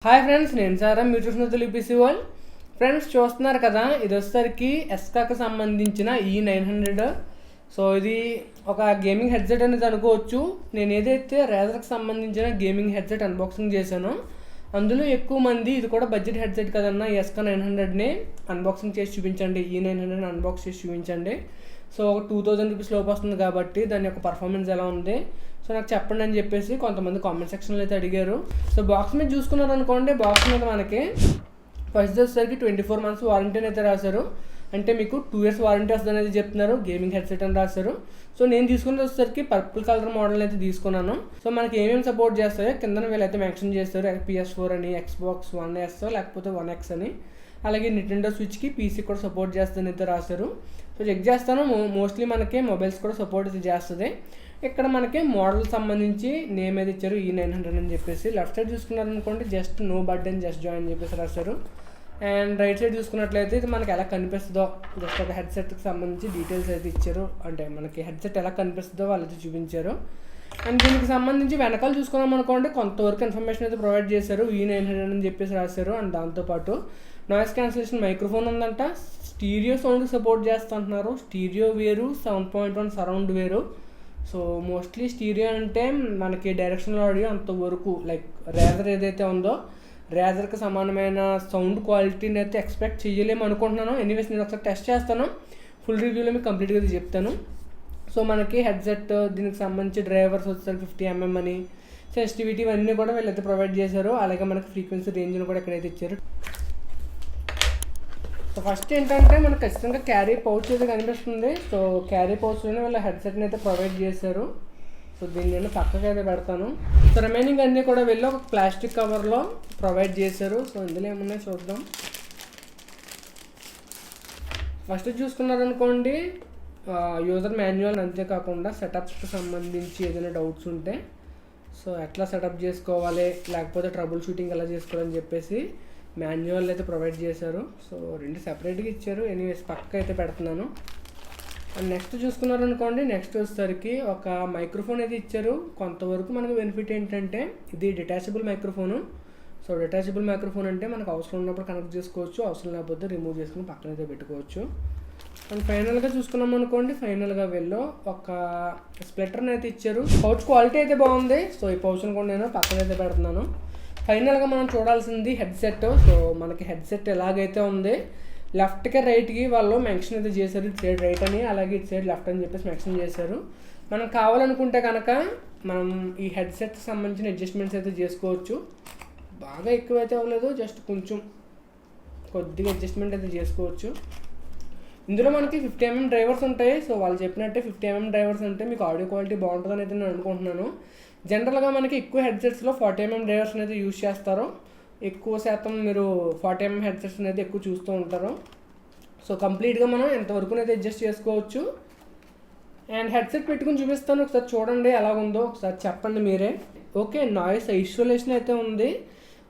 Hi friends, నేను సారా, మీరు చూస్తున్న లిపిసి వరల్డ్. ఫ్రెండ్స్ చూస్తున్నారు కదా, ఇది వచ్చేసరికి ఎస్కాకి సంబంధించిన E900. సో ఇది ఒక గేమింగ్ హెడ్సెట్ అనేది అనుకోవచ్చు. నేను ఏదైతే రేజర్కి సంబంధించిన గేమింగ్ హెడ్సెట్ అన్బాక్సింగ్ చేశానో అందులో ఎక్కువ మంది ఇది కూడా బడ్జెట్ హెడ్సెట్ కదన్నా, ఎస్కా 900ని అన్బాక్సింగ్ చేసి చూపించండి, E900ని అన్బాక్స్ చేసి చూపించండి. సో ఒక 2000 రూపీస్ లోపు వస్తుంది కాబట్టి దాని యొక్క పర్ఫార్మెన్స్ ఎలా ఉంది సో నాకు చెప్పండి అని చెప్పేసి కొంతమంది కామెంట్ సెక్షన్లో అయితే అడిగారు. సో బాక్స్ మీద చూసుకున్నారు అనుకోండి, బాక్స్ మీద మనకి ఫస్ట్ వచ్చేసరికి 24 months వారంటీని అయితే రాశారు. అంటే మీకు 2 years వారంటీ వస్తుంది అనేది చెప్తున్నారు. గేమింగ్ హెడ్సెట్ అని రాశారు. సో నేను తీసుకున్నది వచ్చేసరికి పర్పుల్ కలర్ మోడల్ అయితే తీసుకున్నాను. సో మనకి ఏమేమి సపోర్ట్ చేస్తాయో కింద వీళ్ళైతే మెన్షన్ చేస్తారు. PS4 అని, Xbox One S లేకపోతే 1X అని, అలాగే నింటెండో స్విచ్కి PC కూడా సపోర్ట్ చేస్తుందని అయితే రాశారు. సో చెక్ చేస్తాను. మోస్ట్లీ మనకి మొబైల్స్ కూడా సపోర్ట్ అయితే చేస్తుంది. ఇక్కడ మనకి మోడల్ సంబంధించి నేమ్ అయితే ఇచ్చారు, E900 అని చెప్పేసి. లెఫ్ట్ సైడ్ చూసుకున్నారు అనుకోండి, just no button just join అని చెప్పేసి రాశారు. అండ్ రైట్ సైడ్ చూసుకున్నట్లయితే ఇది మనకి ఎలా కనిపిస్తుందో జస్ట్ ఒక హెడ్సెట్కి సంబంధించి డీటెయిల్స్ అయితే ఇచ్చారు. అంటే మనకి హెడ్సెట్ ఎలా కనిపిస్తుందో వాళ్ళైతే చూపించారు. అండ్ దీనికి సంబంధించి వెనకాల చూసుకున్నాం అనుకోండి, కొంతవరకు ఇన్ఫర్మేషన్ అయితే ప్రొవైడ్ చేశారు. E900 అని చెప్పేసి రాశారు. అండ్ దాంతోపాటు నాయిస్ క్యాన్సిలేషన్ మైక్రోఫోన్ ఉందంట. స్టీరియో సౌండ్కి సపోర్ట్ చేస్తుంటున్నారు. స్టీరియో వేరు, 7.1 సరౌండ్ వేరు. సో మోస్ట్లీ స్టీరియో అంటే మనకి డైరెక్షనల్ ఆడియో అంతవరకు లైక్ రేజర్ ఏదైతే ఉందో రేజర్కి సమానమైన సౌండ్ క్వాలిటీని అయితే ఎక్స్పెక్ట్ చేయలేము అనుకుంటున్నాను. ఎనీవేస్ నేను ఒకసారి టెస్ట్ చేస్తాను, ఫుల్ రివ్యూలో మీకు కంప్లీట్గా చెప్తాను. సో మనకి హెడ్సెట్ దీనికి సంబంధించి డ్రైవర్స్ వచ్చేసరికి 50mm అని, సెన్సిటివిటీ ఇవన్నీ కూడా వీళ్ళైతే ప్రొవైడ్ చేశారు. అలాగే మనకి ఫ్రీక్వెన్సీ రేంజ్ని కూడా ఎక్కడైతే ఇచ్చారు. సో ఫస్ట్ ఏంటంటే మనకు ఖచ్చితంగా క్యారీ పౌచ్ అయితే కనిపిస్తుంది. సో క్యారీ పౌచ్లోనే వీళ్ళ హెడ్సెట్ని అయితే ప్రొవైడ్ చేశారు. సో దీన్ని నేను పక్కకి అయితే పెడతాను. సో రిమైనింగ్ అన్నీ కూడా వెళ్ళి ఒక ప్లాస్టిక్ కవర్లో ప్రొవైడ్ చేశారు. సో ఇందులో ఏమున్నాయో చూద్దాం. ఫస్ట్ చూసుకున్నారనుకోండి, యూజర్ మాన్యువల్, అంతేకాకుండా సెటప్కి సంబంధించి ఏదైనా డౌట్స్ ఉంటే సో ఎట్లా సెటప్ చేసుకోవాలి, లేకపోతే ట్రబుల్ షూటింగ్ ఎలా చేసుకోవాలని చెప్పేసి మాన్యువల్ అయితే ప్రొవైడ్ చేశారు. సో రెండు సెపరేట్గా ఇచ్చారు. ఎనీవేస్ పక్క అయితే పెడుతున్నాను. అండ్ నెక్స్ట్ చూసుకున్నారనుకోండి, నెక్స్ట్ వచ్చేసరికి ఒక మైక్రోఫోన్ అయితే ఇచ్చారు. కొంతవరకు మనకు బెనిఫిట్ ఏంటంటే ఇది detachable microphone. So detachable microphone అంటే మనకు అవసరం ఉన్నప్పుడు కనెక్ట్ చేసుకోవచ్చు, అవసరం లేకపోతే రిమూవ్ చేసుకుని పక్కన అయితే పెట్టుకోవచ్చు. అండ్ ఫైనల్గా చూసుకున్నాం అనుకోండి, ఫైనల్గా వెళ్ళో ఒక స్ప్లిట్టర్ని అయితే ఇచ్చారు. పౌచ్ క్వాలిటీ అయితే బాగుంది. సో ఈ పౌచ్ని కూడా నేను పక్కన అయితే పెడుతున్నాను. ఫైనల్గా మనం చూడాల్సింది హెడ్సెట్. సో మనకి హెడ్సెట్ ఎలాగైతే ఉంది, లెఫ్ట్కి రైట్కి వాళ్ళు మెన్షన్ అయితే చేశారు. ఇటు సైడ్ రైట్ అని, అలాగే ఇటు సైడ్ లెఫ్ట్ అని చెప్పేసి మెన్షన్ చేశారు. మనం కావాలనుకుంటే కనుక మనం ఈ హెడ్సెట్కి సంబంధించిన అడ్జస్ట్మెంట్స్ అయితే చేసుకోవచ్చు. బాగా ఎక్కువ అయితే అవ్వలేదు, జస్ట్ కొంచెం కొద్దిగా అడ్జస్ట్మెంట్ అయితే చేసుకోవచ్చు. ఇందులో మనకి 50mm డ్రైవర్స్ ఉంటాయి. సో వాళ్ళు చెప్పినట్టే 50mm డ్రైవర్స్ అంటే మీకు ఆడియో క్వాలిటీ బాగుంటుందని అయితే నేను అనుకుంటున్నాను. జనరల్గా మనకి ఎక్కువ హెడ్సెట్స్లో 40mm డ్రైవర్స్ అనేది యూజ్ చేస్తారు. ఎక్కువ శాతం మీరు 40mm హెడ్సెట్స్ అనేది ఎక్కువ చూస్తూ ఉంటారు. సో కంప్లీట్గా మనం ఎంతవరకు అయితే అడ్జస్ట్ చేసుకోవచ్చు. అండ్ హెడ్సెట్ పెట్టుకుని చూపిస్తాను, ఒకసారి చూడండి ఎలా ఉందో, ఒకసారి చెప్పండి మీరే. ఓకే, నాయిస్ ఐసోలేషన్ అయితే ఉంది.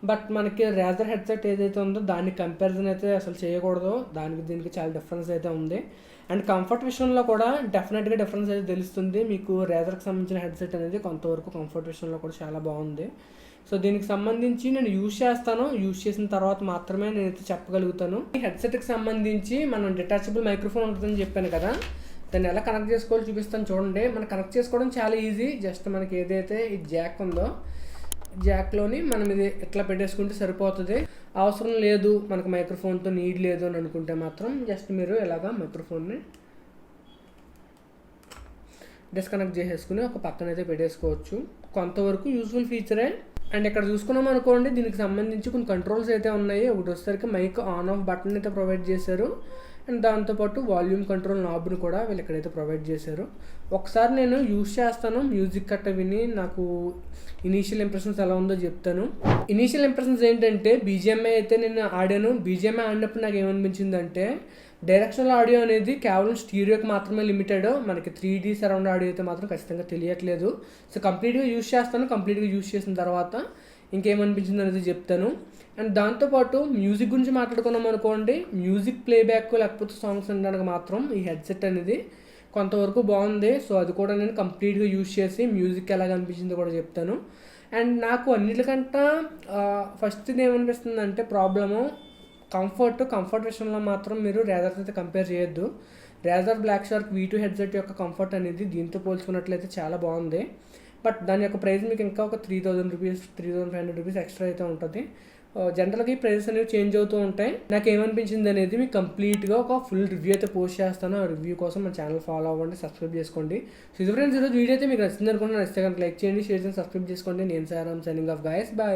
బట్ మనకి రేజర్ హెడ్సెట్ ఏదైతే ఉందో దాన్ని కంపారిజన్ అయితే అసలు చేయకూడదు. దానికి దీనికి చాలా డిఫరెన్స్ అయితే ఉంది. అండ్ కంఫర్ట్ విషయంలో కూడా డెఫినెట్గా డిఫరెన్స్ అయితే తెలుస్తుంది. మీకు రేజర్కి సంబంధించిన హెడ్సెట్ అనేది కొంతవరకు కంఫర్ట్ విషయంలో కూడా చాలా బాగుంది. సో దీనికి సంబంధించి నేను యూజ్ చేస్తాను. యూజ్ చేసిన తర్వాత మాత్రమే నేనైతే చెప్పగలుగుతాను. ఈ హెడ్సెట్కి సంబంధించి మనం డిటాచబుల్ మైక్రోఫోన్ ఉంటుందని చెప్పాను కదా, దాన్ని ఎలా కనెక్ట్ చేసుకోవాలో చూపిస్తాను చూడండి. మనం కనెక్ట్ చేసుకోవడం చాలా ఈజీ. జస్ట్ మనకి ఏదైతే ఈ జాక్ ఉందో జాక్లోని మనం ఇది ఇట్లా పెట్టేసుకుంటే సరిపోతుంది. అవసరం లేదు మనకు మైక్రోఫోన్తో నీడ్ లేదు అని అనుకుంటే మాత్రం జస్ట్ మీరు ఇలాగా మైక్రోఫోన్ని డిస్కనెక్ట్ చేసేసుకుని ఒక పక్కన అయితే పెట్టేసుకోవచ్చు. కొంతవరకు యూస్ఫుల్ ఫీచరే. అండ్ ఇక్కడ చూసుకున్నాం అనుకోండి, దీనికి సంబంధించి కొన్ని కంట్రోల్స్ అయితే ఉన్నాయి. ఒకటి వచ్చేసరికి మైక్ ఆన్ ఆఫ్ బటన్ అయితే ప్రొవైడ్ చేశారు. అండ్ దాంతోపాటు వాల్యూమ్ కంట్రోల్ నాబ్ను కూడా వీళ్ళు ఎక్కడైతే ప్రొవైడ్ చేశారు. ఒకసారి నేను యూజ్ చేస్తాను, మ్యూజిక్ కట్ట విని నాకు ఇనీషియల్ ఇంప్రెషన్స్ ఎలా ఉందో చెప్తాను. ఇనీషియల్ ఇంప్రెషన్స్ ఏంటంటే BGMI అయితే నేను ఆడాను. BGMI ఆడినప్పుడు నాకు ఏమనిపించిందంటే డైరెక్షనల్ ఆడియో అనేది కేవలం స్టీరియోకి మాత్రమే లిమిటెడ్. మనకి 3D సరౌండ్ ఆడియో అయితే మాత్రం ఖచ్చితంగా తెలియట్లేదు. సో కంప్లీట్గా యూజ్ చేస్తాను. కంప్లీట్గా యూజ్ చేసిన తర్వాత ఇంకేమనిపించింది అనేది చెప్తాను. అండ్ దాంతోపాటు మ్యూజిక్ గురించి మాట్లాడుకున్నాం అనుకోండి, మ్యూజిక్ ప్లేబ్యాక్ లేకపోతే సాంగ్స్ వినడానికి మాత్రం ఈ హెడ్సెట్ అనేది కొంతవరకు బాగుంది. సో అది కూడా నేను కంప్లీట్గా యూజ్ చేసి మ్యూజిక్ ఎలా అనిపించిందో కూడా చెప్తాను. అండ్ నాకు అన్నిటికంటే ఫస్ట్ ఇది ఏమనిపిస్తుంది అంటే ప్రాబ్లము కంఫర్ట్ విషయంలో మాత్రం మీరు రేజర్తో అయితే కంపేర్ చేయొద్దు. Razer Black Shark V2 headset యొక్క కంఫర్ట్ అనేది దీంతో పోల్చుకున్నట్లయితే చాలా బాగుంది. బట్ దాని యొక్క ప్రైస్ మీకు ఇంకా ఒక 3000 రూపీస్ 3500 రూపీస్ ఎక్స్ట్రా అయితే ఉంటుంది. జనరల్గా ఈ ప్రైజెస్ అనేవి చేంజ్ అవుతూ ఉంటాయి. నాకు ఏమనిపించింది అనేది మీకు కంప్లీట్గా ఒక ఫుల్ రివ్యూ అయితే పోస్ట్ చేస్తాను. ఆ రివ్యూ కోసం మన ఛానల్ ఫాలో అవ్వండి, సబ్స్క్రైబ్ చేసుకోండి. సో ఇది ఫ్రెండ్స్ ఈరోజు వీడియో అయితే మీకు నచ్చింది అనుకుంటున్నాను. నచ్చితే కనుక లైక్ చేయండి, షేర్ చేయండి, సబ్స్క్రైబ్ చేసుకోండి. నేను సారామ్ సైనింగ్ ఆఫ్ గైస్, బాయ్.